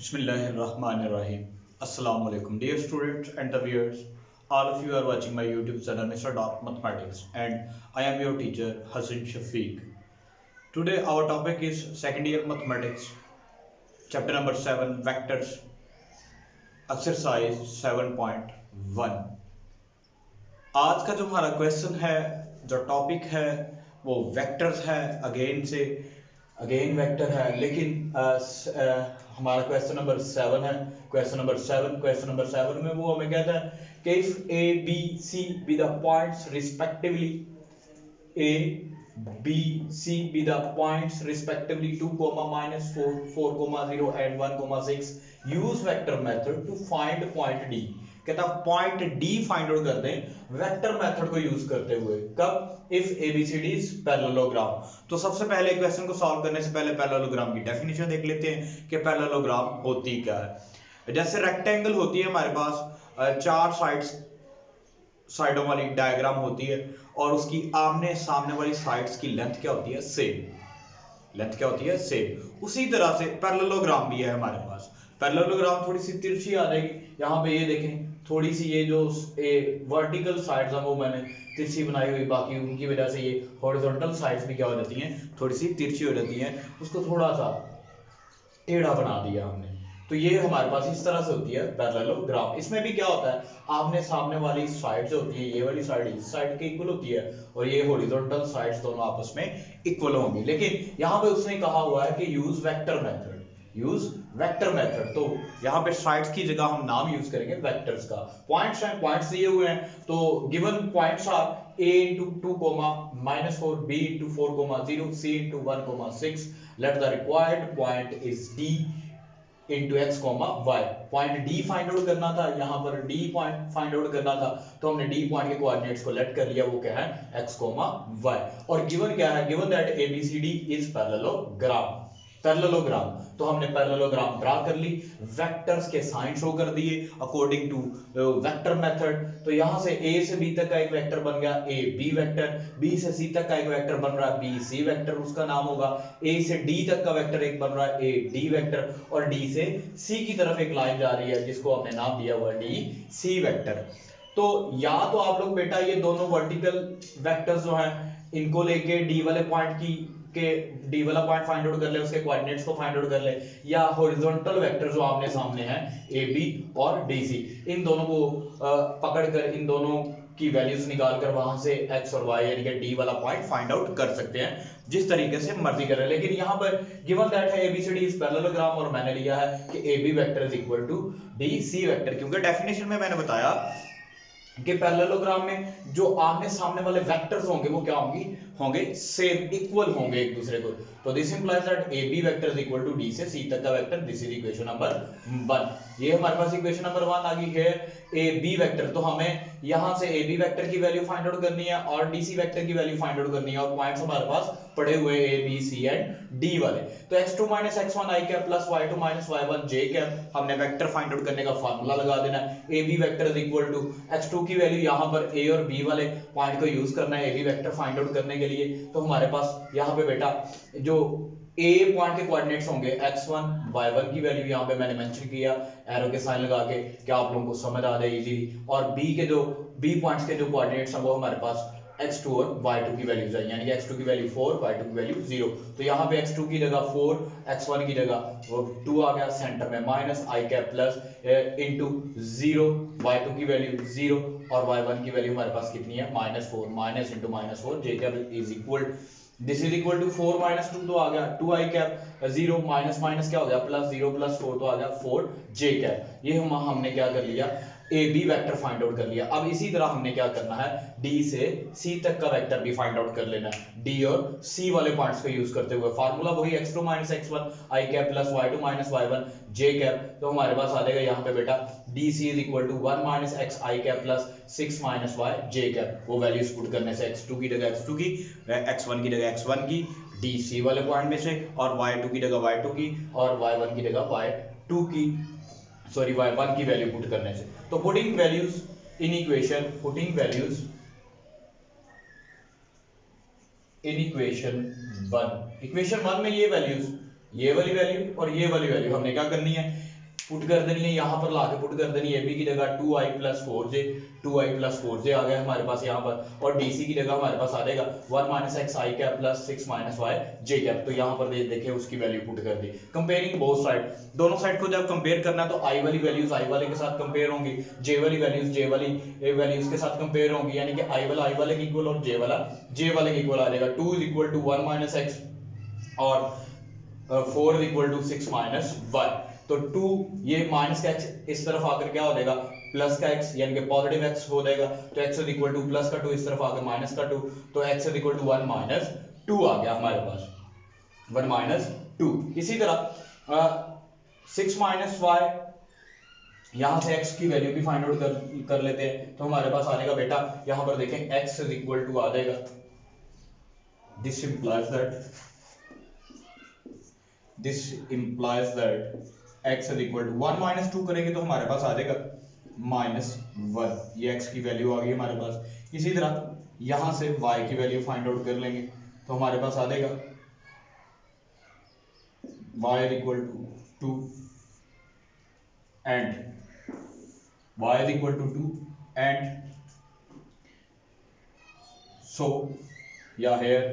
Bismillahirrahmanirrahim. Assalamu alaikum, dear students and the viewers. All of you are watching my YouTube channel Mr. Doc Mathematics, and I am your teacher Hasan Shafiq. Today our topic is second year mathematics, chapter number 7, vectors, exercise 7.1. आज का जो हमारा question है, जो topic है वो vectors है। Again vector है, लेकिन हमारा क्वेश्चन नंबर 7 है। क्वेश्चन नंबर 7 में वो हमें कहता है कि if A B C be the points respectively a b c be the points respectively 2 minus 4 4 0 and 1 6 use vector method to find point d। कहता पॉइंट डी फाइंड आउट करते हैं वेक्टर मेथड को यूज करते हुए। कब? If ABCD is parallelogram. तो सबसे पहले क्वेश्चन को सॉल्व करने से पहले पैरेललोग्राम की डेफिनेशन देख लेते हैं कि पैरेललोग्राम होती क्या है। जैसे रेक्टेंगल होती है हमारे पास, चार साइडों वाली डायग्राम होती है और उसकी आमने सामने वाली साइड्स की लेंथ क्या होती है? सेम। उसी तरह से पैरेललोग्राम भी है हमारे पास। पैरेललोग्राम थोड़ी सी तिरछी आ जाएगी। यहाँ पे ये देखें, थोड़ी सी ये जो वर्टिकल साइड्स हैं वो मैंने तिरछी बनाई हुई, बाकी उनकी वजह से ये हॉरिजॉन्टल साइड्स भी क्या हो जाती हैं, थोड़ी सी तिरछी हो जाती हैं। उसको थोड़ा सा टेढ़ा बना दिया हमने। तो ये हमारे पास इस तरह से होती है पैरेललोग्राम। इसमें भी क्या होता है, आमने सामने वाली साइड जो होती है, ये वाली साइड इस साइड के इक्वल होती है और ये हॉरिजॉन्टल साइड्स दोनों आपस में इक्वल होंगी। लेकिन यहाँ पे उसने कहा हुआ है कि यूज वेक्टर मेथड। तो यहाँ पे साइड्स की जगह हम नाम यूज करेंगे वेक्टर्स का। पॉइंट्स दिए हुए हैं, तो given points are a into 2 minus 4 b into 4 0 c into 1 6। let the required point is d into x y। Point d find out करना था, यहाँ पर d पॉइंट फाइंड आउट करना था, तो हमने d पॉइंट के कोऑर्डिनेट्स को लेट कर लिया। वो क्या है? x y। और गिवन क्या है? Given that abcd is parallelogram. तो हमने पैरेललोग्राम ड्रा कर ली, वेक्टर्स के साइन शो कर दिए अकॉर्डिंग टू वेक्टर मेथड। तो यहां से a से b तक का एक वेक्टर बन गया a b वेक्टर, b से c तक का एक वेक्टर बन रहा है b c वेक्टर, उसका नाम होगा। a से d तक का वेक्टर एक बन रहा है a d वेक्टर, और d से c की तरफ एक लाइन जा रही है जिसको हमने नाम दिया हुआ d c वेक्टर। तो या तो आप लोग बेटा ये दोनों वर्टिकल वेक्टर्स जो हैं इनको लेके d वाले पॉइंट डी वाला पॉइंट फाइंड आउट कर ले, उसके कोऑर्डिनेट्स को फाइंड आउट कर ले, या हॉरिजॉन्टल वेक्टर जो आमने सामने हैं ए बी और डी सी, इन दोनों को पकड़कर इन दोनों की वैल्यूज निकालकर वहां से एक्स और वाई यानी कि डी वाला पॉइंट फाइंड आउट कर सकते हैं, जिस तरीके से मर्जी करें। लेकिन यहाँ पर गिवन दैट है एबीसीडी इज पैरेललोग्राम और मैंने लिया है कि A B vector is equal to D C vector, क्योंकि डेफिनेशन में मैंने बताया कि पैरेललोग्राम में जो आमने सामने वाले वेक्टर्स होंगे वो क्या होंगे सेम, इक्वल होंगे एक दूसरे को। तो this implies that A B vector is equal to D से सी तक का vector. This is equation number 1। ये हमारे पास इक्वेशन नंबर 1 आ गई है ए बी वेक्टर। तो हमें यहां से ए बी वेक्टर की वैल्यू फाइंड आउट करनी है और डी सी वेक्टर की वैल्यू फाइंड आउट करनी है, और पॉइंट्स हमारे पास पड़े हुए A B C and D वाले। तो x2 x1 i cap plus y2 y1 j cap, हमने वेक्टर फाइंड आउट करने का फार्मूला लगा देना है। A B vector is equal to x2 की वैल्यू यहां पर a और b वाले पॉइंट को यूज करना है A B vector find out करने के लिए। तो हमारे पास यहाँ पे बेटा जो a पॉइंट के कोऑर्डिनेट्स होंगे x1 y1 की वैल्यू यहाँ पे मैंने मेंशन किया एरो के साइन लगा के, क्या आप लोगों को समझ आ जाए इजीली। और b पॉइंट्स के जो कोऑर्डिनेट्स हैं वो हमारे पास x2 और y2 की वैल्यूज है, यानी कि x2 की वैल्यू 4, y2 की वैल्यू 0। तो यहाँ पे x2 की जगह 4, x1 की जगह 2 आ गया, सेंटर में minus i cap plus into 0, y2 की वैल्यू 0 और y1 की वैल्यू हमारे पास कितनी है? -4, minus into -4 j cap is equal, this is equal to 4 2 तो आ गया 2 i कैप, 0 माइनस माइनस क्या हो गया प्लस, 0 प्लस 4 तो आ गया 4 j कैप। ये हमने क्या कर लिया? A B vector find out कर लिया। अब इसी तरह हमने क्या करना है, डी से सी तक का वेक्टर भी फाइंड आउट कर लेना है, डी और सी वाले पॉइंट्स को यूज करते हुए। फार्मूला वही x2 x1 i cap plus y2 y1 j cap. तो हमारे पास आ जाएगा यहाँ पे बेटा dc is equal to 1 x i cap plus 6 y j cap. वो वैल्यूज पुट करने से x2 की जगह x2 की, x1 की जगह x1 की, dc वाले पॉइंट में से, और y2 की जगह y2 की, और y1 की जगह y2 की, सॉरी y1 की वैल्यू पुट करने से। तो putting values in equation, equation 1 में ये वैल्यूज ये वाली वैल्यू और ये वाली वैल्यू हमने क्या करनी है, पुट कर देनी है, यहाँ पर लाके पुट कर देनी है। बी की जगह 2i + 4j, 2i + 4j आ गया हमारे पास यहाँ पर, और dc की जगह हमारे पास आ जाएगा 1 - x i cap + 6 - y j cap. तो यहाँ पर देखें उसकी वैल्यू पुट कर दी। कंपेयरिंग बोथ साइड, दोनों साइड को जब कंपेयर करना है तो i वाली वैल्यूज i वाले के साथ कंपेयर होंगी, j वाली वैल्यूज j वाली वैल्यूज के साथ कंपेयर होंगी, यानी कि i वाला i वाले के इक्वल और j वाला j वाले के इक्वल आ जाएगा। 2 = 1 - x और 4 = 6 - y। तो 2 ये माइनस का x इस तरफ आकर क्या हो जाएगा, प्लस का x, यानी कि पॉजिटिव x हो जाएगा। तो x = प्लस का 2 इस तरफ आकर माइनस का 2, तो x = 1 - 2 आ गया हमारे पास, 1 - 2। इसी तरह 6 - y, यहां से x की वैल्यू भी फाइंड आउट कर लेते हैं। तो हमारे पास आ जाएगा बेटा, यहां पर देखें x = आ जाएगा, दिस implies that x = 1 - 2 करेंगे तो हमारे पास आ जाएगा -1, ये x की वैल्यू आ गई हमारे पास। इसी तरह यहां से y की वैल्यू फाइंड आउट कर लेंगे तो हमारे पास आ जाएगा y = 2 and y = 2 and so या here,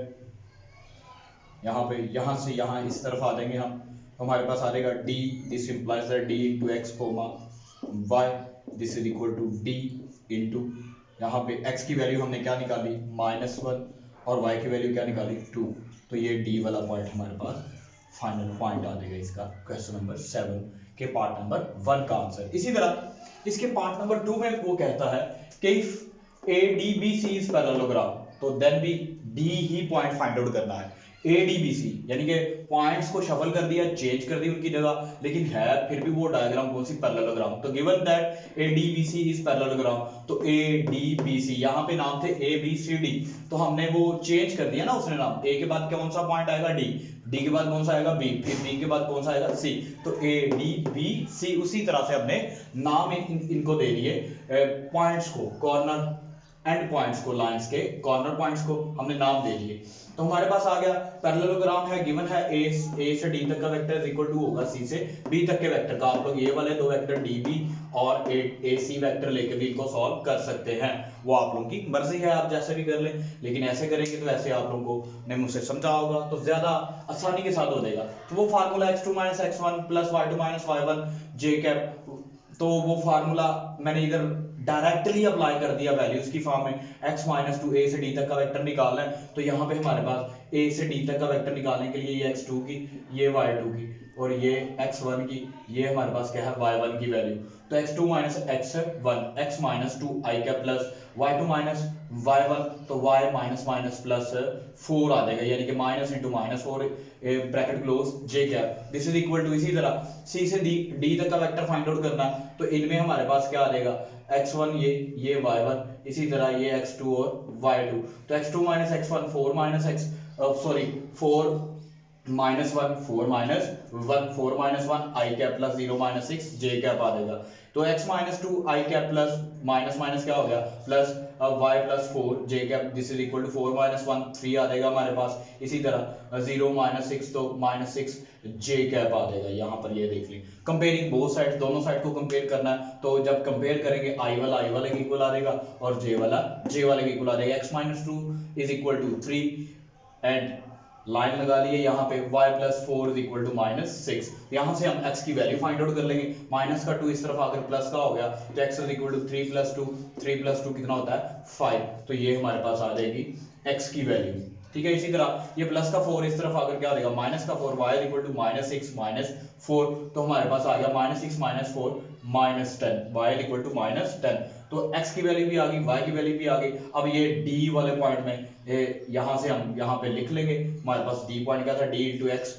यहाँ पे यहाँ से यहाँ इस तरफ आ जाएंगे हम, तो हमारे पास आ जाएगा d, this implies that d * x, y, this = d into, यहाँ पे x की वैल्यू हमने क्या निकाली -1 और y की वैल्यू क्या निकाली 2। तो ये d वाला पॉइंट हमारे पास फाइनल पॉइंट आ जाएगा इसका क्वेश्चन नंबर 7 के पार्ट नंबर 1 का आंसर। इसी तरह इसके पार्ट नंबर 2 में वो कहता है कि इफ ADBC इज पैरेललोग्राम, तो देन भी D ही पॉइंट फाइंड आउट करना है। ADBC यानी कि पॉइंट्स को शफल कर दिया, चेंज कर दी उनकी जगह, लेकिन है फिर भी वो डायग्राम कौन सी, पैरेललोग्राम। तो given that ADBC is parallelogram, तो ADBC यहाँ पे नाम थे ABCD, तो हमने वो चेंज कर दिया ना उसने नाम। A के बाद कौन सा पॉइंट आएगा D, D के बाद कौन सा आएगा B, फिर B के बाद कौन सा आएगा C, तो ADBC। उसी तरह से हमने नाम इनको दे दिए पॉइंट्स को, कॉर्नर एंड पॉइंट्स को, लाइंस के कॉर्नर पॉइंट्स को हमने नाम दे दिए। तो हमारे पास आ गया पैरेललोग्राम है, गिवन है a से d तक का वेक्टर इक्वल टू होगा c से b तक के वेक्टर का। आप लोग ये वाले दो वेक्टर db और ac वेक्टर लेके भी इनको सॉल्व कर सकते हैं, वो आप लोगों की मर्जी है, आप जैसे भी कर लें, लेकिन ऐसे करेंगे तो ऐसे आप लोगों को ने मुझसे समझा होगा तो ज्यादा आसानी के साथ हो जाएगा। तो वो formula x2 - x1 + y2 - y1 j cap, तो वो फार्मूला मैंने इधर डायरेक्टली अप्लाई कर दिया वैल्यूज की फॉर्म में। x - 2 a से d तक का वेक्टर निकालना है, तो यहाँ पे हमारे पास a से d तक का वेक्टर निकालने के लिए ये x2 की, ये y2 की और ये x1 की, ये हमारे पास क्या है y1 की वैल्यू। तो x2 - x1 x - 2 i cap plus y2 - y1, तो y प्लस 4 आ जाएगा, यानी कि minus into -4 bracket close j cap, this is equal to. इसी तरह c से d तक का वेक्टर फाइंड आउट करना है, तो इनमें हमारे पास क्या आ जाएगा x1 ये y1, इसी तरह ये x2 और y2। तो x2 - x1 4 - x 4 -1 4 -1 i cap plus 0 - 6 j cap आ जाएगा। तो x - 2 i cap plus minus क्या हो गया plus y + 4 j cap, this is equal to 4 - 1 3 आ जाएगा हमारे पास। इसी तरह 0 - 6 तो -6 j कैप आ जाएगा। यहाँ पर ये देख ली, कंपेयरिंग बोथ साइड, दोनों साइड को कंपेयर करना है, तो जब कंपेयर करेंगे i वाले के इक्वल आ जाएगा और j वाले के इक्वल आ जाएगा। x - 2 is equal to 3 and line लगा लिए यहाँ पे y + 4 इज इक्वल टू -6। यहाँ से हम x की वैल्यू फाइंड आउट कर लेंगे, माइनस का 2 इस तरफ आकर प्लस का हो गया, तो x इज इक्वल टू 3 + 2 कितना होता है 5, तो ये हमारे पास आ जाएगी x की वैल्यू। ठीक है, इसी तरह ये प्लस का 4 इस तरफ आकर क्या हो जाएगा माइनस का 4, y इज इक्वल टू -6 - 4, तो हमारे पास आ गया -6 - 4 -10, y इक्वल टू -10। तो x की वैल्यू भी आ गई, y की वैल्यू भी आ गई। अब ये d वाले पॉइंट में यहां से हम यहाँ पे लिख लेंगे, हमारे पास d पॉइंट क्या था d * x,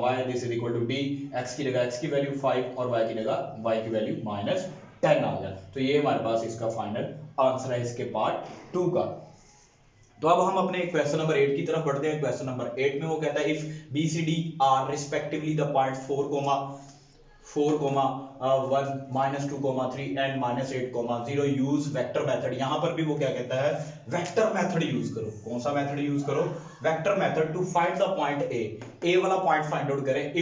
y, this is equal to d, x की जगह x की वैल्यू 5 और y की जगह y की वैल्यू -10 आ गया। तो ये हमारे पास इसका फाइनल आंसर है इसके पार्ट 2 का। तो अब हम अपने क्वेश्चन नंबर 8 की तरफ बढ़ते हैं। क्वेश्चन नंबर 8 में वो कहता है if BCD are respectively the points 4, 4,1 -2,3 and -8,0 use vector method. यहां पर भी वो क्या कहता है, वेक्टर मेथड यूज करो। कौन सा मेथड यूज करो, vector method to find the point A वाला पॉइंट फाइंड आउट करें।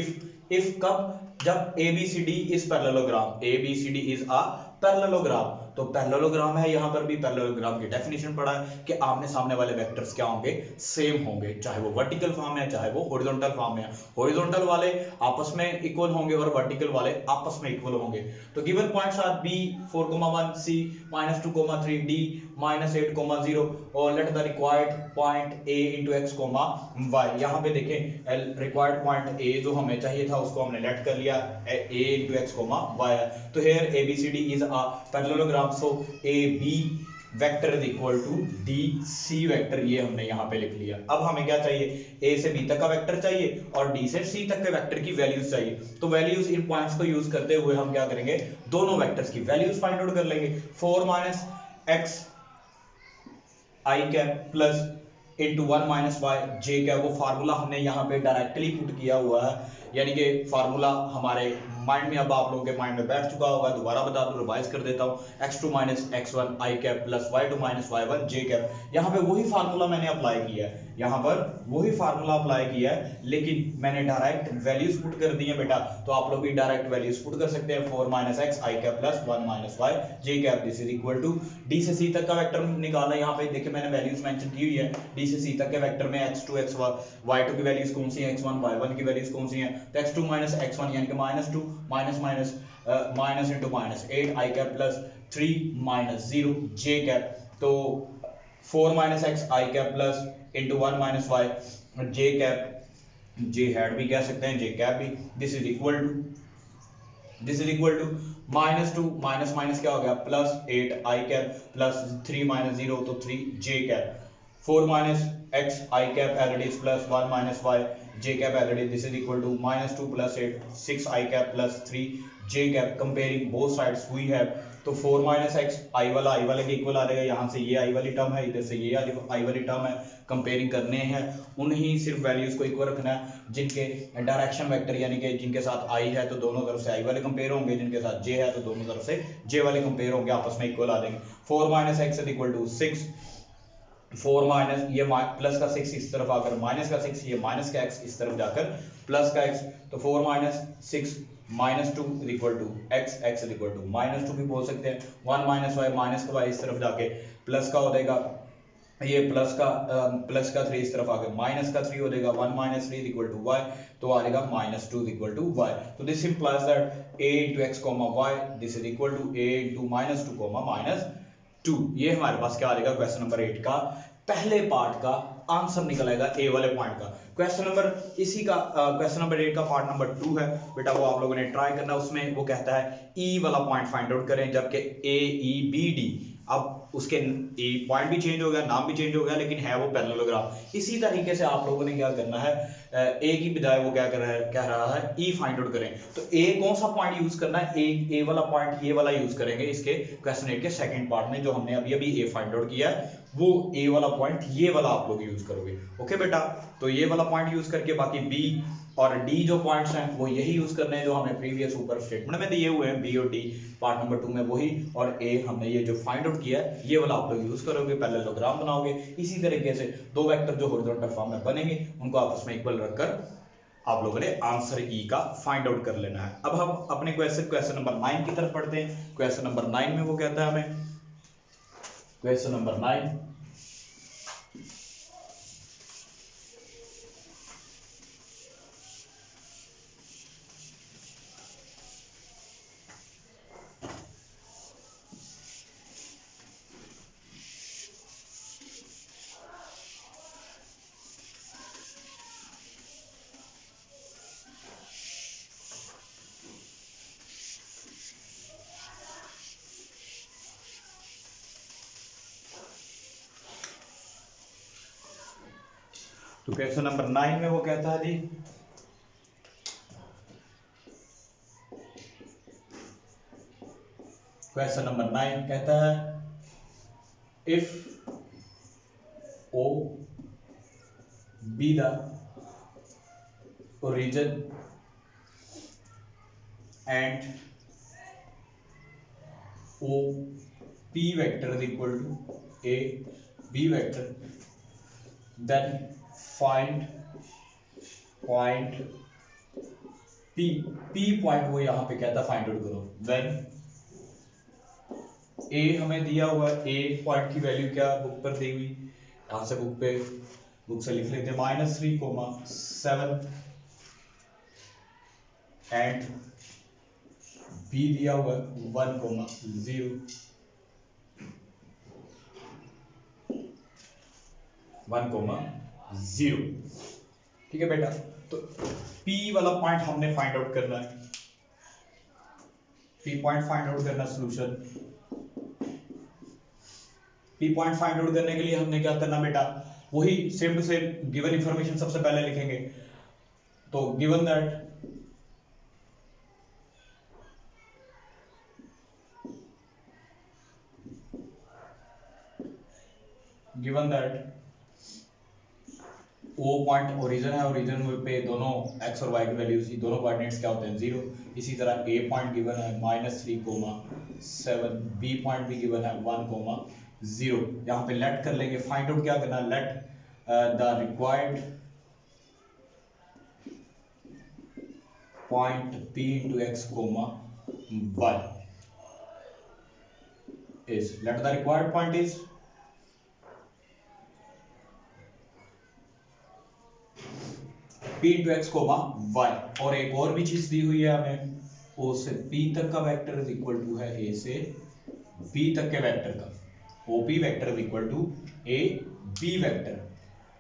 इफ कब, जब ABCD is parallelogram, ABCD is a parallelogram. तो पैरेललोग्राम है, यहां पर भी पैरेललोग्राम की डेफिनेशन पढ़ा है कि आमने सामने वाले वेक्टर्स क्या होंगे, सेम होंगे, चाहे वो वर्टिकल फॉर्म में है चाहे वो हॉरिजॉन्टल फॉर्म में है। हॉरिजॉन्टल वाले आपस में इक्वल होंगे और वर्टिकल वाले आपस में इक्वल होंगे। तो given points are B 4,1, C -2,3, D -8,0 और let the required point A into x, y। यहां पे देखें रिक्वायर्ड पॉइंट A जो हमें चाहिए था उसको हमने लेट कर लिया, A into x, y। तो here ABCD is a parallelogram, so AB vector is equal to DC vector, ये हमने यहां पे लिख लिया। अब हमें क्या चाहिए, A से B तक का वेक्टर चाहिए और D से C तक के वेक्टर की वैल्यूज चाहिए। तो वैल्यूज इन पॉइंट्स को यूज करते हुए हम क्या करेंगे, दोनों वेक्टर्स की वैल्यूज फाइंड आउट कर लेंगे। 4 x I cap plus into 1 - y j cap, वो फार्मूला हमने यहाँ पे डायरेक्टली पुट किया हुआ है, यानी कि फार्मूला हमारे माइंड में, अब आप लोगों के माइंड में बैठ चुका होगा। दोबारा बता दूं, रिवाइज कर देता हूँ। x2 - x1 I cap plus y2 - y1 j cap. यहाँ पे वही फार्मूला मैंने अप्लाई किया है, यहाँ पर वही फार्मूला अप्लाई किया है, लेकिन मैंने डायरेक्ट वैल्यूज पुट कर दी है बेटा। तो आप लोग भी डायरेक्ट वैल्यूज पुट कर सकते हैं। 4 - x I cap plus 1 - y j cap, this is equal to D से C तक का वेक्टर निकालना है। यहाँ पे देखिए मैंने वैल्यूज मेंशन की हुई है। D से C तक के वेक्टर में x2 y2 की वैल्यूज कौन सी है, x1 y1 की वैल्यूज कौन सी है। तो x2 - x1 यानी कि -2 minus into -8 I cap plus 3 - 0 j cap. तो 4 - x I cap plus into 1 - y j cap, j head भी कह सकते हैं, j कैप भी। This is equal to -2 minus minus क्या हो गया, +8 I कैप प्लस 3 - 0 तो 3 j cap. 4 - x I cap as it is plus 1 - y j cap as it is, this is equal to -2 + 8 6 I cap plus 3 j cap. Comparing both sides we have, तो 4 - x I वाला I वाले के equal आ जाएगा, यहाँ से ये I वाली term है, इधर से ये I वाली टर्म है। कंपेयरिंग करने हैं, उन्हीं सिर्फ वैल्यूज को इक्वल रखना है जिनके डायरेक्शन वेक्टर, यानी कि जिनके साथ I है तो दोनों तरफ से I वाले कंपेयर होंगे, जिनके साथ J है तो दोनों तरफ से J वाले कंपेयर होंगे, आपस में इक्वल आ जाएंगे। 4 - x is equal to 6, 4 minus ये प्लस का 6 इस तरफ आकर माइनस का 6, ये माइनस का x इस तरफ जाकर प्लस का x। तो 4 - 6 -2 is equal to x, x is equal to -2 भी बोल सकते हैं। 1 - y माइनस का y इस तरफ जाके प्लस का हो जाएगा, ये प्लस का 3 इस तरफ आकर माइनस का 3 हो जाएगा। 1 - 3 इज इक्वल टू y, तो आ जाएगा -2 इज इक्वल टू y। तो this implies that a into x, y this is equal to a into -2, -2। ये हमारे पास क्या आ जाएगा, क्वेश्चन नंबर 8 का पहले पार्ट का आंसर निकल आएगा ए वाले पॉइंट का। क्वेश्चन नंबर इसी का क्वेश्चन नंबर 8 का पार्ट नंबर 2 है बेटा, वो आप लोगों ने ट्राई करना। उसमें वो कहता है ई वाला पॉइंट फाइंड आउट करें, जबकि ए ई बी डी, अब उसके पॉइंट भी चेंज हो गया, नाम भी चेंज हो गया, लेकिन है वो पैरेललोग्राम। इसी तरीके से आप लोगों ने क्या करना है, ए की बजाय वो क्या कह रहा है ई फाइंड आउट करें। तो ए कौन सा पॉइंट यूज करना है, ए वाला पॉइंट ये वाला यूज करेंगे इसके क्वेश्चन 8 के सेकंड पार्ट में, जो हमने अभी अभी ए फाइंड आउट किया है, वो ए वाला पॉइंट ये वाला आप लोग यूज करोगे। ओके बेटा, तो ये वाला पॉइंट यूज करके बाकी बी और डी जो पॉइंट्स हैं वो यही यूज करने हैं जो हमें प्रीवियस ऊपर स्टेटमेंट में दिए हुए हैं, बी और डी पार्ट नंबर 2 में वही, और ए हमने ये जो फाइंड आउट किया है ये वाला आप लोग यूज करोगे, पैरेललोग्राम बनाओगे। इसी तरीके से दो वेक्टर जो हॉरिजॉन्टल फॉर्म में बनेंगे उनको आपस में इक्वल रखकर आप लोगों ने आंसर ई का फाइंड आउट कर लेना है। अब हम अपने क्वेश्चन नंबर 9 की तरफ पढ़ते हैं। क्वेश्चन नंबर 9 में वो कहता है हमें, क्वेश्चन नंबर 9, तो क्वेश्चन नंबर 9 में वो कहता है जी, क्वेश्चन नंबर 9 कहता है if O be the origin and OP vector is equal to AB vector, then find point P point वो यहाँ पे कहता है फाइंड आउट करो। व्हेन A हमें दिया हुआ है, A पॉइंट की वैल्यू क्या बुक पर दी हुई, यहाँ से बुक से लिख लेते हैं -3,7 एंड B दिया हुआ है 1,0 1,0। ठीक है बेटा, तो P वाला पॉइंट हमने फाइंड आउट करना है, P पॉइंट फाइंड आउट करना solution. P point find out करने के लिए हमने क्या करना बेटा, वही same to same given information सबसे पहले लिखेंगे। तो given that O point origin है, ओरिजिन पे दोनों x और y की वैल्यूज, दोनों कोऑर्डिनेट्स क्या होते हैं 0। इसी तरह A पॉइंट गिवन है -3,7, B पॉइंट भी गिवन है 1,0। यहाँ पे लेट कर लेंगे, फाइंड आउट क्या करना, late the required point P into x, y is, let the required point is P into x, y। और एक और भी चीज दी हुई है हमें, O से P तक का वेक्टर इज इक्वल टू है A से B तक के वेक्टर का, OP vector is equal to AB vector.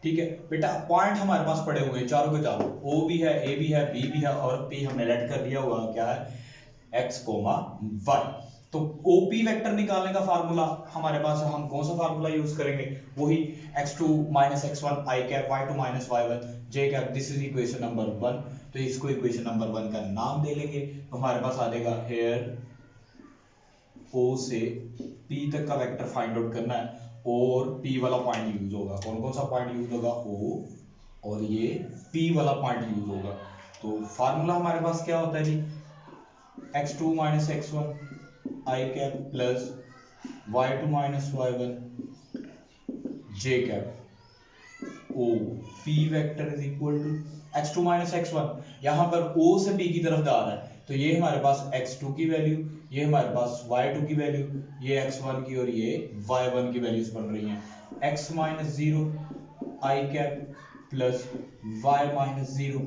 ठीक है बेटा, पॉइंट हमारे पास पड़े हुए हैं चारों के चारों, O भी है, A भी है, B भी है और P हमने लेट कर दिया हुआ क्या है x, y। तो OP वेक्टर निकालने का फार्मूला हमारे पास है, हम कौन सा फार्मूला यूज करेंगे, वही x2 - x1 i cap, y2 - y1 j cap. This is equation number 1। तो इसको इक्वेशन नंबर 1 का नाम दे लेंगे। तो हमारे पास आ जाएगा हेयर O से P तक का वेक्टर फाइंड आउट करना है और P वाला पॉइंट यूज होगा। कौन कौन सा पॉइंट यूज होगा, O और ये P वाला पॉइंट यूज होगा। तो फार्मूला हमारे पास क्या होता है जी, x2 - x1 i cap plus y2 - y1 j cap. O P vector is equal to x2 - x1, यहां पर O से P की तरफ जा रहा है, तो ये हमारे पास x2 की वैल्यू, ये हमारे पास y2 की वैल्यू, ये x1 की और ये y1 की वैल्यूज बन रही हैं। x - 0 i cap plus y - 0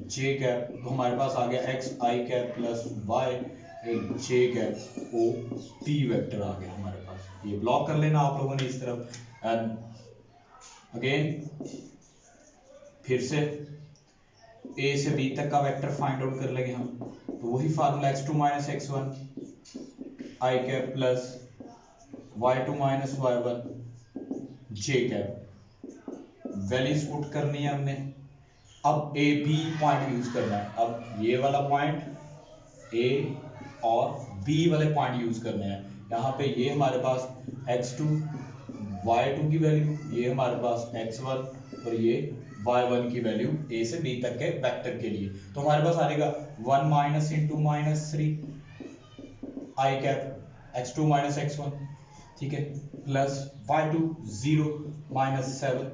j cap. तो हमारे पास आ गया x i cap plus y j cap O P vector आ गया हमारे पास। ये ब्लॉक कर लेना आप लोगों ने इस तरफ। एंड अगेन फिर से A से B तक का वेक्टर फाइंड आउट कर लेंगे हम। तो वही formula x2 - x1 i cap plus y2 - y1 j cap. Values put करनी है हमने। अब A B पॉइंट यूज करना है। अब ये वाला पॉइंट A और B वाले पॉइंट यूज करने हैं। यहाँ पे ये हमारे पास x2 y2 की वैल्यू, ये हमारे पास x1 और ये y1 की वैल्यू A से B तक के वेक्टर के लिए। तो हमारे पास आ जाएगा 1 - into -3 i cap x2 - x1, ठीक है, प्लस y2 0 - 7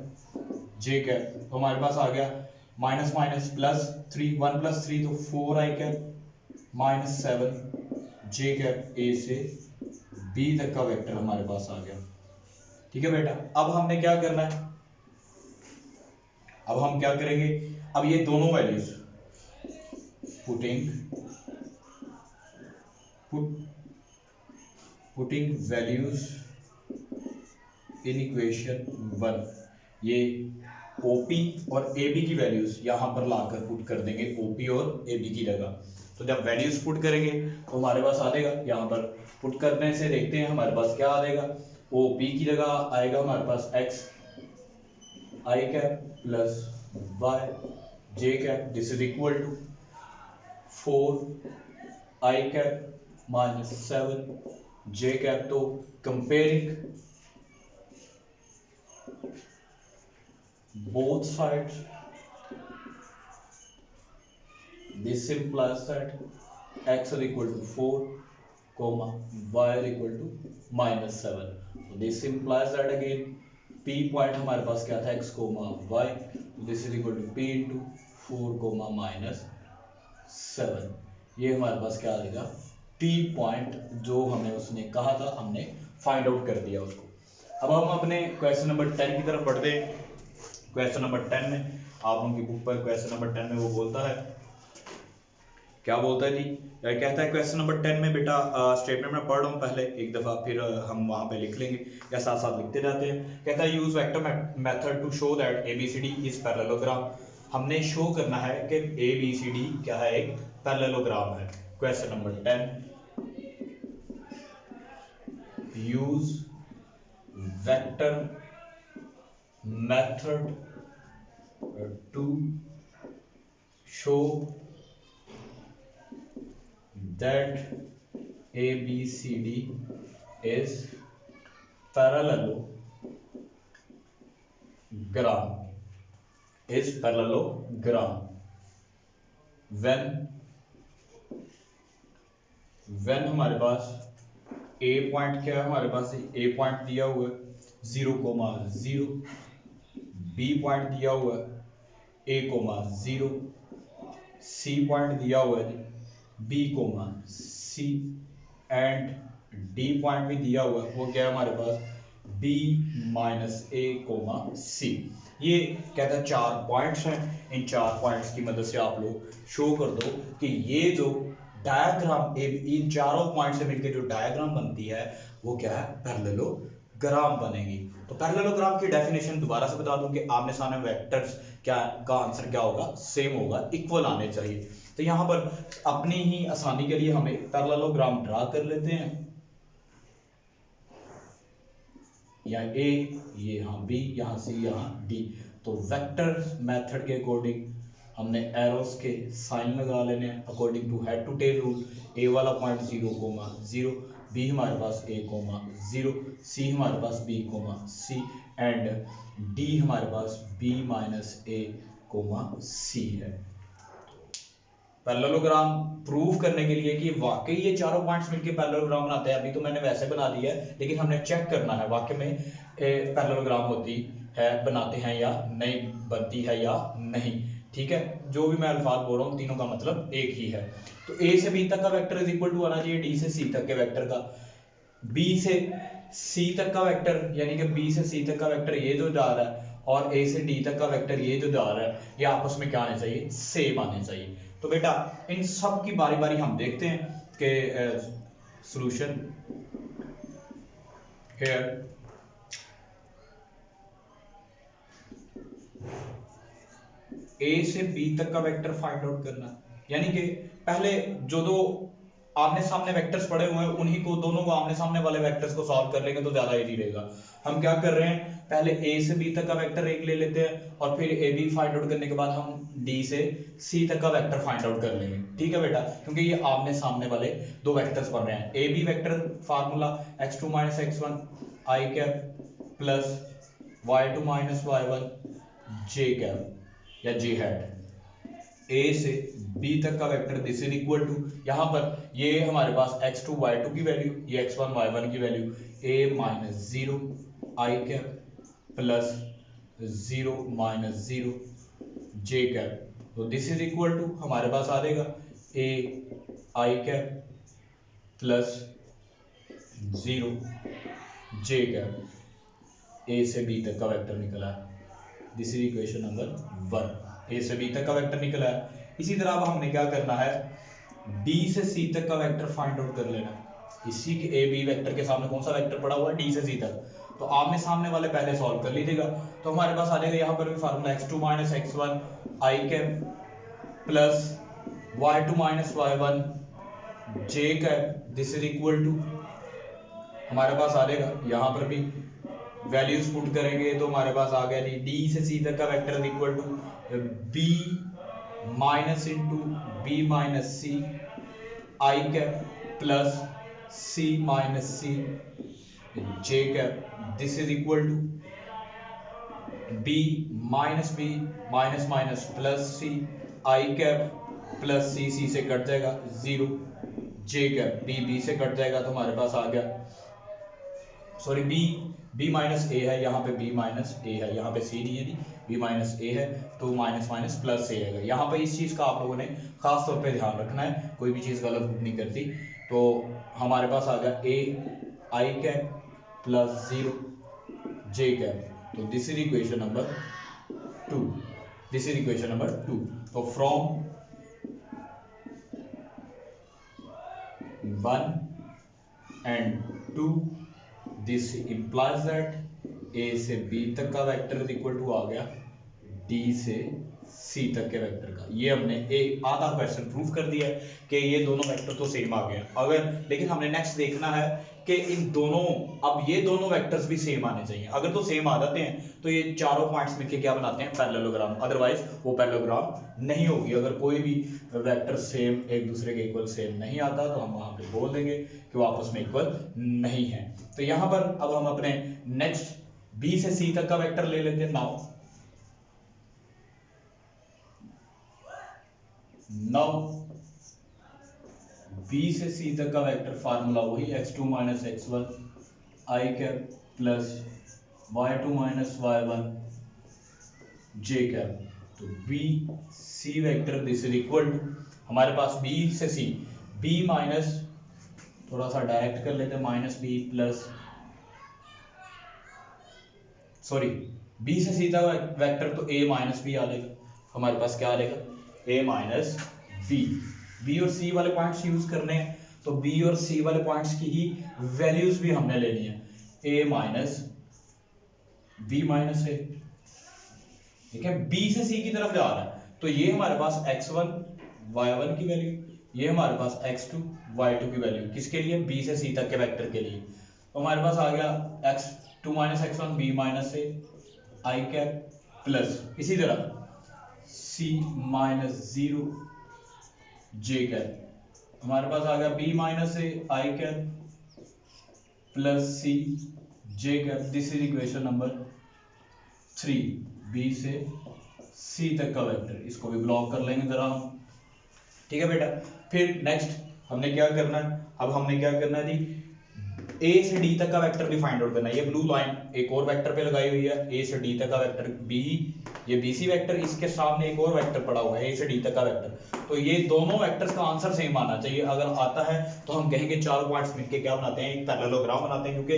j कैप। तो हमारे पास आ गया माइनस माइनस प्लस 3, 1 + 3 तो 4 i cap minus 7 j cap. A से B तक का वेक्टर हमारे पास आ गया। ठीक है बेटा, अब हमने क्या करना है, अब हम क्या करेंगे, अब ये दोनों values putting values in equation 1, ये OP और AB की वैल्यूज यहां पर लाकर पुट कर देंगे OP और AB की जगह। तो जब वैल्यूज पुट करेंगे तो हमारे पास आ जाएगा, यहां पर पुट करने से देखते हैं हमारे पास क्या आ जाएगा। OP की जगह आएगा हमारे पास x i cap plus y j cap, this is equal to 4 i cap minus 7 j cap. तो comparing both sides, this implies that x is equal to 4 comma y is equal to -7. So this implies that again p point हमारे पास क्या था x comma y, this is equal to p into 4 comma -7. ये हमारे पास क्या आ जाएगा p point जो हमें उसने कहा था, हमने फाइंड आउट कर दिया उसको. अब हम अपने क्वेश्चन नंबर 10 की तरफ बढ़ते हैं. क्वेश्चन नंबर 10 में आप उनकी बुक पर क्वेश्चन नंबर 10 में वो बोलता है, क्या बोलता है जी, कहता है क्वेश्चन नंबर 10 में बेटा स्टेटमेंट में पढ़ रहा हूँ पहले एक दफा, फिर हम वहां पे लिख लेंगे या साथ साथ लिखते रहते हैं. कहता है use vector method to show that ABCD is parallelogram. हमने शो करना है कि एबीसीडी क्या है, एक पैरेललोग्राम है. Question number 10, use vector method to show that ABCD is parallelogram when हमारे पास A पॉइंट क्या है, हमारे पास A पॉइंट दिया हुआ है 0,0, B पॉइंट दिया हुआ है A,0, C पॉइंट दिया हुआ है B, C and D point भी दिया हुआ है, वो क्या है हमारे पास B -A, C. ये कहता है 4 पॉइंट्स हैं. इन 4 पॉइंट्स की मदद से आप लोग शो कर दो कि ये जो डायग्राम इन चारों पॉइंट से मिलकर जो डायग्राम बनती है वो क्या है, पैरेललोग्राम बनेगी. तो पैरेललोग्राम की डेफिनेशन दोबारा से बता दूं कि आमने सामने वेक्टर्स क्या का आंसर क्या होगा, सेम होगा, इक्वल आने चाहिए. तो यहां पर अपनी ही आसानी के लिए हम एक पैरेललोग्राम ड्रा कर लेते हैं. यहाँ A, ये यहाँ B, यहाँ C, यहाँ D. तो वेक्टर मेथड के अकॉर्डिंग हमने एरोस के साइन लगा लेने हैं according to head to tail rule. A वाला पॉइंट 0,0, B हमारे पास A,0, C हमारे पास B, C एंड D हमारे पास B -A,C है. पैरेललोग्राम प्रूव करने के लिए कि वाकई ये चारों पॉइंट्स मिलकर पैरेललोग्राम बनाते हैं. अभी तो मैंने वैसे बना दिया है, लेकिन हमने चेक करना है वाकई में पैरेललोग्राम होती है, बनाते हैं या नहीं, बनती है या नहीं. ठीक है, जो भी मैं अल्फाज बोल रहा हूँ तीनों का मतलब एक ही है. तो A से B तक का वेक्टर इज इक्वल टू आना चाहिए D से C तक के वेक्टर का. B से C तक का वेक्टर यानी कि B से C तक का वेक्टर ये जो जा रहा है और A से D तक का वेक्टर ये जो जा रहा है, ये आपस में क्या आने चाहिए, सेम आने चाहिए. तो बेटा इन सब की बारी बारी हम देखते हैं कि सॉल्यूशन हियर A से B तक का वेक्टर फाइंड आउट करना, यानी कि पहले जो दो आमने सामने वेक्टर्स पड़े हुए हैं उन्हीं को, दोनों को आमने सामने वाले वेक्टर्स को सॉल्व कर लेंगे तो ज्यादा इजी रहेगा. हम क्या कर रहे हैं, पहले A से B तक का वेक्टर एक ले लेते हैं और फिर AB फाइंड आउट करने के बाद हम D से C तक का वेक्टर फाइंड आउट कर लेंगे. ठीक है बेटा, क्योंकि ये आमने सामने वाले दो वेक्टर्स बन रहे हैं. AB vector formula x2 - x1 i cap plus y2 - y1 j cap या j हैट. A से B तक का vector this is equal to, यहां पर ये हमारे पास x2 y2 की वैल्यू, ये x1 y1 की value A - 0 i cap plus 0 - 0 j cap. तो दिस इज इक्वल टू हमारे पास आ जाएगा A i cap plus 0 j cap. A से B तक का वेक्टर निकला है. This is equation number 1. A से B तक का वेक्टर निकला है. इसी तरह अब हमने क्या करना है, B से C तक का वेक्टर फाइंड आउट कर लेना. इसी के A B वेक्टर के सामने कौन सा वेक्टर पड़ा हुआ है, D से C तक. तो आमने सामने वाले पहले सॉल्व कर लीजिएगा. तो हमारे पास आ जाएगा यहाँ पर भी formula x2 - x1 i cap plus y2 - y1 j cap. This is equal to हमारे पास आ जाएगा, यहाँ पर भी वैल्यूज पुट करेंगे तो हमारे पास आ गया जी D से C तक का vector is equal to B minus into B - C i cap plus C - C j cap. This is equal to B - B minus minus plus C i cap plus C से cut जाएगा 0, J cap B से cut जाएगा तो हमारे पास आ गया, sorry B minus ए है, यहाँ पे बी माइनस ए है, यहाँ पे सी नहीं है, बी माइनस ए है तो माइनस माइनस प्लस ए है। यहाँ पे इस चीज़ का आप लोगों ने खास तौर पे ध्यान रखना है, कोई भी चीज़ गलत नहीं करती। तो हमारे पास आ गया ए I cap plus 0 J cap, तो this is equation number 2, this is equation number 2। तो from 1 and 2 this implies that a से b तक का वेक्टर इज इक्वल टू आ गया d से c तक के वेक्टर का। ये हमने एक आधा क्वेश्चन प्रूव कर दिया है कि ये दोनों वेक्टर तो सेम आ गए। अगर लेकिन हमने नेक्स्ट देखना है कि इन दोनों, अब ये दोनों वेक्टर्स भी सेम आने चाहिए। अगर तो सेम आ जाते हैं तो ये चारों पॉइंट्स मिलके क्या बनाते हैं, पैरेललोग्राम, अदरवाइज वो पैरेललोग्राम नहीं होगी। अगर कोई भी वेक्टर सेम एक दूसरे के इक्वल सेम नहीं आता तो हम वहां पे बोल देंगे कि वो आपस में इक्वल नहीं है। तो यहां पर अब हम अपने नेक्स्ट बी से सी तक का वेक्टर ले लेते हैं। नाउ बी से सी तक का वेक्टर फार्मूला वही x2 minus x1 I cap plus y2 minus y1 J cap. तो B C vector this is equal to, हमारे पास बी से सी, बी माइनस, थोड़ा सा डायरेक्ट कर लेते हैं, minus B plus, sorry B से सी तक वेक्टर तो a माइनस बी आ जाएगा, हमारे पास क्या आ जाएगा a माइनस बी। बी और सी वाले पॉइंट्स यूज करने हैं तो बी और सी वाले पॉइंट्स की ही वैल्यूज भी हमने लेनी है, a माइनस बी माइनस ए। ठीक है, बी से सी की तरफ जा रहा है तो ये हमारे पास x1 y1 की वैल्यू, ये हमारे पास x2 y2 की वैल्यू, किसके लिए, बी से सी तक के वेक्टर के लिए। तो हमारे पास आ गया x2 minus x1 B minus A I cap plus, इसी तरह c माइनस 0 जे कैप, हमारे पास आ गया b minus A I cap plus c J cap. This is equation number 3, B से सी तक का वेक्टर। इसको भी ब्लॉक कर लेंगे जरा हम। ठीक है बेटा, फिर नेक्स्ट हमने क्या करना है, अब हमने क्या करना है जी, ए से डी तक का वेक्टर भी फाइंड आउट करना है। ये ब्लू लाइन एक और वेक्टर पे लगाई हुई है, ए से डी तक का वेक्टर बी, ये बीसी वेक्टर, इसके सामने एक और वेक्टर पड़ा हुआ है ए से डी तक का वेक्टर। तो ये दोनों वेक्टर्स का आंसर सेम आना चाहिए। अगर आता है तो हम कहेंगे चार पॉइंट्स मिलके क्या बनाते हैं, एक पैरेललोग्राम बनाते हैं, क्योंकि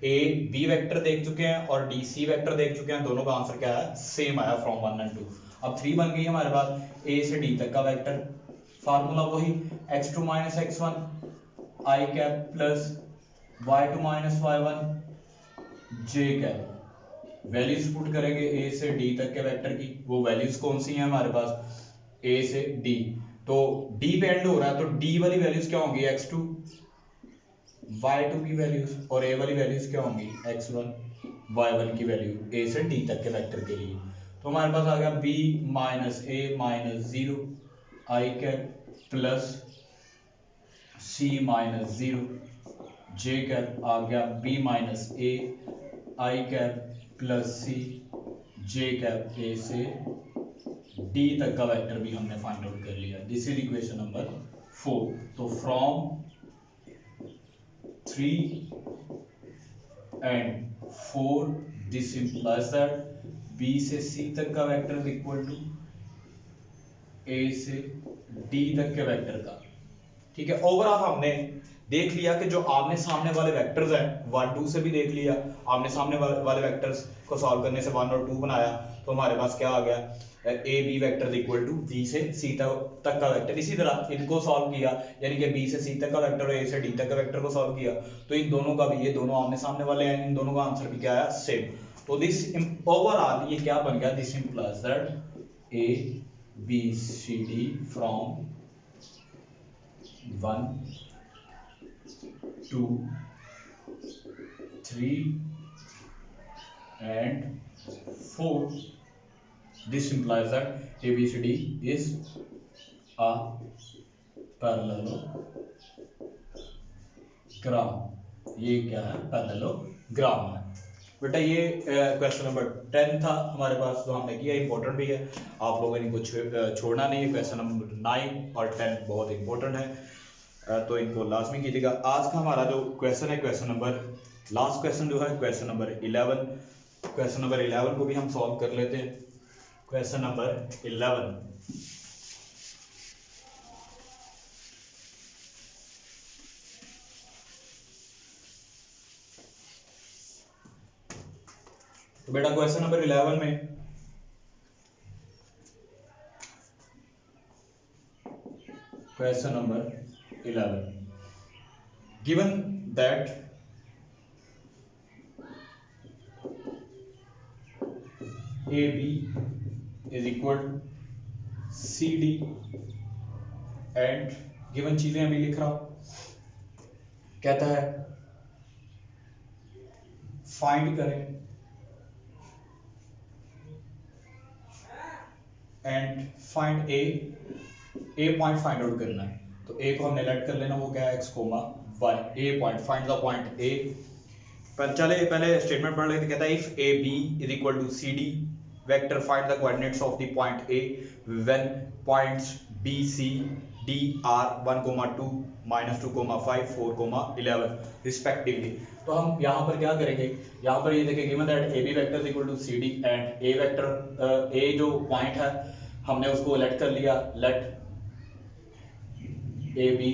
ए बी वेक्टर देख चुके हैं और डी सी वेक्टर देख चुके हैं, दोनों का आंसर क्या है, सेम आया फ्रॉम 1 and 2। अब 3 बन गई हमारे पास ए से डी तक का वेक्टर, फार्मूला वही x2 minus x1 I cap plus y2 minus y1 J cap. Values put करेंगे ए से डी तक के वेक्टर की, वो वैल्यूज कौन सी हैं हमारे पास, ए से डी, तो डी पे एंड हो रहा है तो डी वाली वैल्यूज क्या होंगी, x2 y2 की वैल्यूज, और ए वाली वैल्यूज क्या होंगी, x1 y1 की वैल्यू ए से डी तक के वेक्टर के लिए। तो हमारे पास आ गया b माइनस ए माइनस 0 आई cap plus c minus 0 J cap, आ गया b minus A I cap plus C J cap, ए से डी तक का वेक्टर भी हमने फाइंड आउट कर लिया। This is equation number 4। तो from 3 and 4 this implies that B से सी तक का vector is equal to A से डी तक के वेक्टर का। ठीक है, ओवरऑल हमने देख लिया कि जो आमने सामने वाले वेक्टर्स हैं, 1 2 से भी देख लिया, आमने सामने वाले वेक्टर्स को सॉल्व करने से 1 और 2 बनाया, तो हमारे पास क्या आ गया, A B vector equal to B से सी तक का वेक्टर। इसी तरह इनको सॉल्व किया, यानी कि बी से सी तक का वेक्टर और ए से डी तक का वेक्टर को सॉल्व किया, तो इन दोनों का भी, ये दोनों आमने सामने वाले हैं, इन दोनों का आंसर भी क्या आया, सेम। तो दिस ओवरऑल ये क्या बन गया, this implies that A B C D from 1 2 3 and 4 this implies that ABCD is a parallelogram। ये क्या है, पैरेललोग्राम है। बेटा ये क्वेश्चन नंबर 10 था हमारे पास, जो हमने किया, इंपॉर्टेंट भी है, आप लोगों ने कुछ छोड़ना नहीं है। क्वेश्चन नंबर 9 और 10 बहुत इंपॉर्टेंट है, तो इनको लाजमी कीजिएगा। आज का हमारा जो क्वेश्चन है, क्वेश्चन नंबर लास्ट क्वेश्चन जो है क्वेश्चन नंबर 11, क्वेश्चन नंबर 11 को भी हम सॉल्व कर लेते हैं। क्वेश्चन नंबर 11, तो बेटा क्वेश्चन नंबर 11 में question number 11, given that AB is equal CD and given चीजें अभी लिख रहा हूं, कहता है फाइंड करें and find A point find out करना है। तो ए को हमने लेट कर लेना, वो क्या है, x, y, A point, find the point A. पहले स्टेटमेंट पढ़ लेते। कहता है if A B is equal to C D vector find the coordinates of the point A when points B C D are 1, 2, -2, 5, 4, 11 respectively. तो हम यहाँ पर क्या करेंगे, यहाँ पर ये देखिए given that A B vector is equal to C D and A vector, A जो पॉइंट है हमने उसको लेट कर लिया, लेट ए बी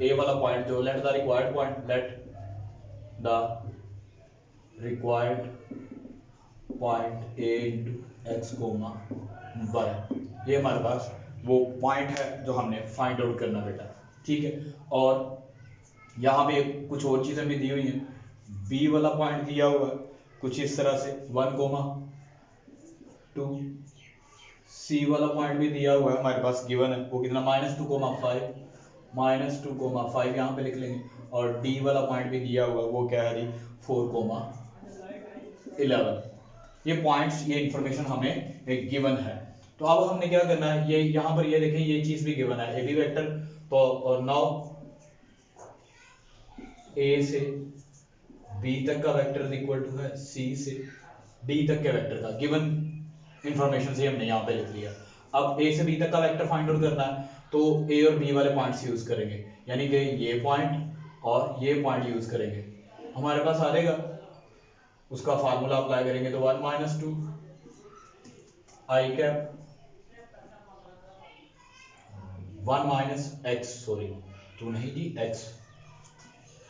ए वाला पॉइंट जो let the required point, let the required point A into x comma y, ये हमारे पास वो पॉइंट है जो हमने फाइंड आउट करना बेटा, ठीक है। और यहाँ पे कुछ और चीजें भी दी हुई हैं, बी वाला पॉइंट दिया हुआ है कुछ इस तरह से 1, 2, सी वाला पॉइंट भी दिया हुआ है हमारे पास, गिवन है वो कितना -2, 5 यहाँ पे लिख लेंगे, और डी वाला पॉइंट भी दिया हुआ है वो क्या है, 4, 11। ये पॉइंट्स, ये इंफॉर्मेशन हमें एक गिवन है। तो अब हमने क्या करना है, ये यहाँ पर ये देखें ये चीज भी गिवन है, ए बी वेक्टर। तो और नाउ ए से बी तक का वेक्टर इज इक्वल टू है सी से डी तक के वेक्टर का, गिवन इंफॉर्मेशन से हमने यहाँ पे लिख लिया। अब ए से बी तक का वेक्टर फाइंड आउट करना है, तो ए और बी वाले पॉइंट्स यूज करेंगे, यानी कि ये पॉइंट और ये पॉइंट यूज करेंगे। हमारे पास आ जाएगा, उसका फार्मूला अप्लाई करेंगे तो 1 - 2 आई कैप 1 - x, सॉरी 2 नहीं जी x,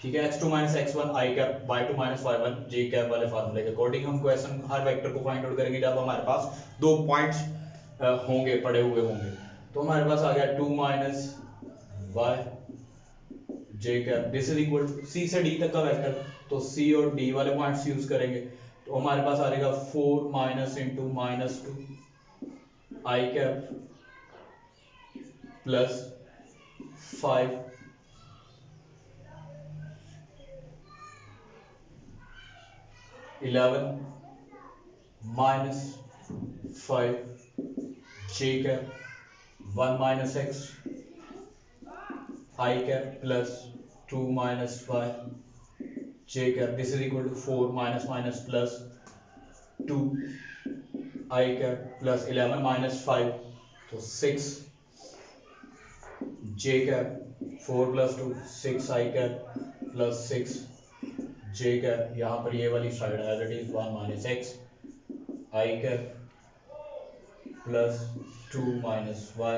ठीक है, x2 - x1 I cap by 2 - y1 j cap वाले फार्मूले के अकॉर्डिंग हम क्वेश्चन हर वेक्टर को फाइंड आउट करेंगे जब हमारे पास दो पॉइंट्स होंगे, पड़े हुए होंगे। तो हमारे पास आ गया 2 - y j cap, this is equal to c से d तक का वेक्टर, तो c और d वाले पॉइंट्स यूज करेंगे, तो हमारे पास आ जाएगा 4 - 2 I cap plus 5 11 - 5 j cap 1 - x I cap plus 2 - y j cap, this is equal to 4 - plus 2 I cap plus 11 - 5, तो 6 j cap 4 + 2 6 I cap plus 6 j cap, यहाँ पर ये वाली side as it is 1 - x I cap plus 2 - y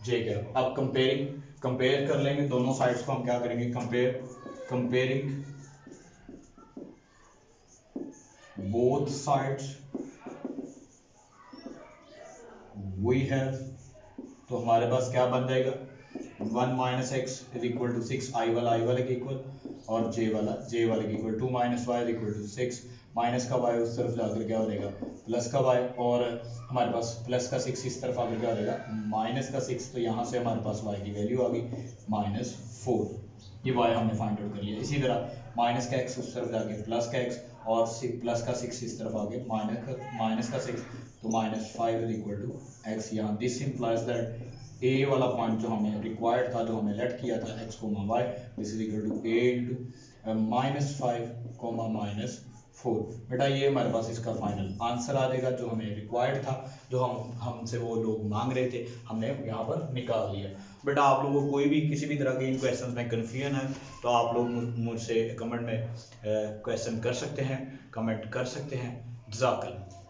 j cap. अब compare कर लेंगे दोनों sides को, हम क्या करेंगे, comparing both sides we have, तो हमारे पास क्या बन जाएगा, 1 - x is equal to 6 i वाले के इक्वल, और j वाले के equal, 2 - y is equal to 6, minus का y उस तरफ जाकर क्या हो जाएगा, प्लस का y, और हमारे पास प्लस का 6 इस तरफ आकर क्या हो जाएगा, माइनस का 6, तो यहाँ से हमारे पास y की वैल्यू आ गई -4, ये y हमने फाइंड आउट कर लिया। इसी तरह माइनस का x उस तरफ जाके प्लस का x, और प्लस का 6 इस तरफ आगे माइनस का 6, तो -5 इज इक्वल टू x। यहाँ दिस इंप्लाइज दैट ए वाला पॉइंट जो हमें रिक्वायर्ड था, जो हमें लेट किया था x, y, this is equal to a into -5, -4। बेटा ये हमारे पास इसका फाइनल आंसर आ जाएगा, जो हमें रिक्वायर्ड था, जो हमसे वो लोग मांग रहे थे, हमने यहाँ पर निकाल दिया। बेटा आप लोगों को कोई भी किसी भी तरह के इन क्वेश्चन में कन्फ्यूजन है तो आप लोग मुझसे कमेंट में क्वेश्चन कर सकते हैं, कमेंट कर सकते हैं। जज़ाकल्लाह।